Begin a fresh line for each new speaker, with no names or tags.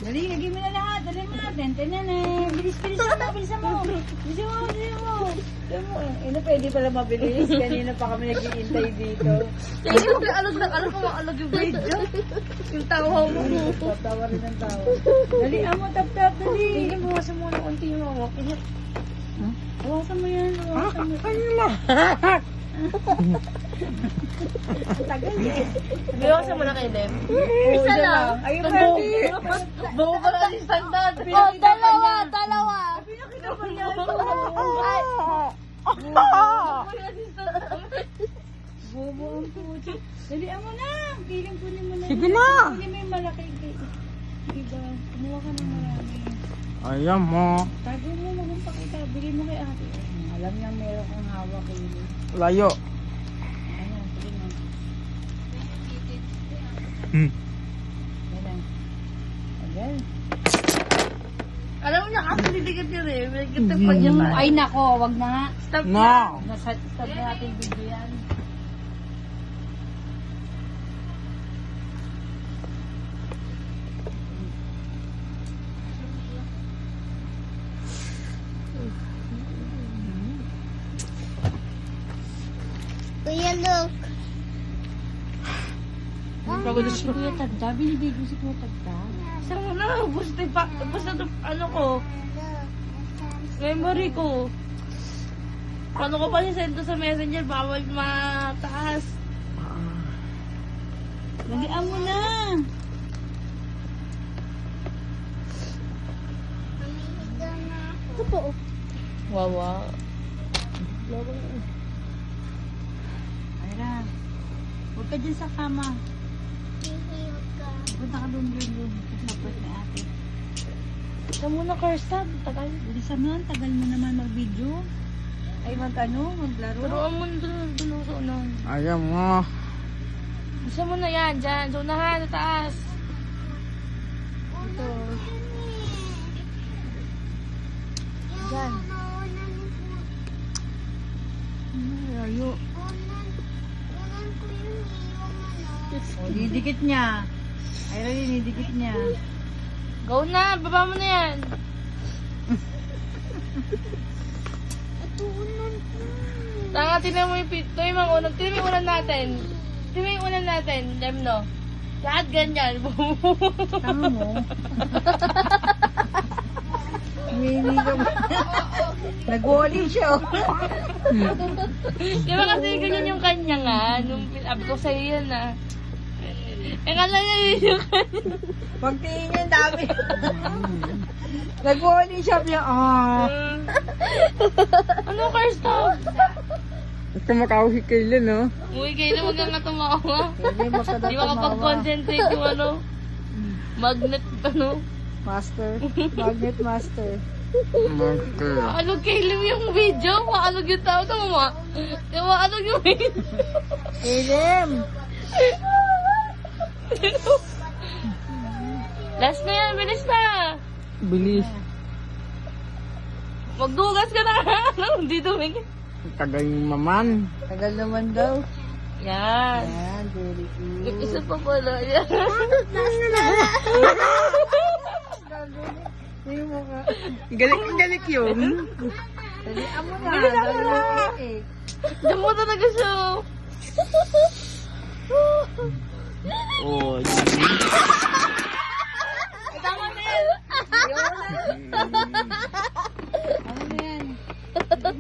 Dali, lagay mo na lahat. Dali mo na. Tenten na eh. Bilis mo. Bilisan mo. Ino, pwede pala mabilis. Kanina pa kami nag-iintay dito.
Hindi mo alog kung maalog yung video. Yung tawa mo.
Tawa rin ang tawa. Dali, amo, tap-tap, dali.
Hindi mo bawasan mo ng konti yung mawak.
Hawasan mo yan. Hawasan mo. Ang tagal eh.
Bawasan mo na kay Lem.
Isa lang. Ayun, pwede.
Bago pa lang yung standard.
Dalawa.
Pinakita pa niya. Bobo ang puto. Dali, amo na. Piling kunin mo na.
Sige na.
Kunin mo yung malaki. Iba. Kumuha ka ng marami.
Ayan mo.
Tago mo, magpakita. Bili mo kay ate. Alam niya meron kang hawak eh.
Layo.
Ano, sige na. Ayan. Ayan.
Alam mo na kasi didikit yun eh. May kitip pa niya ba?
Ay nako, wag na nga.
Stop
No.
na.
Stop na natin video yan.
Kuya, look.
Pagod si Kuya Tagda, binibig mo si Kuya Tagda.
Saan mo na? Basta to, ano ko. Memory ko. Paano ko pa send to sa messenger? Bawal mataas.
Lagian mo na.
Ito po.
Wawa.
Ayra, huwag ka dyan sa kama. Punta ka doon. Kapit ni ate.
Saan mo na, Karstad? Tagal.
Bilisan mo, ang tagal mo naman mag-video. Ay, maglaro.
Turuan mo dun sa unahan.
Ayan mo.
Gusto mo na yan, dyan. Sa unahan, sa taas. Ito. Dyan.
Layo. O, didikit niya. Ayra, dinidikit niya.
Go na, baba mo na yan. Tanga, tinan mo yung pito, yung mga unang. Tinan mo yung unan natin. Tinan mo yung unan natin, Dem, no? Lahat ganyan.
Tama mo. Hindi ka ba? Nag-walling siya.
Di ba kasi ganyan yung kanya nga? Nung pinab ko sa'yo yan, ah. Kala niya yun yung kanya.
Pagtingin niya, dami. Nag-walling siya niya.
Ano, Karstad?
Ito makauhi kayo, no?
Uy, kayo na wag kang tumawa.
Hindi
Di makapag-concentrate yung ano, magnet, ano.
Master. Magnet master.
Okay.
Maalog kay Lim yung video, maalog yung tao, tama. Maalog yung video.
Ilim.
Last na yan, bilis na.
Bilis.
Magdugas ka na. Hindi tumingin.
Tagal naman.
Tagal naman daw.
Yan.
Ayan, very good.
Yung isa pa pala. Yan.
Hindi mo ka.
Galik yun.
Dali, amo na. Dali,
Diyan mo talaga siya.
Oh,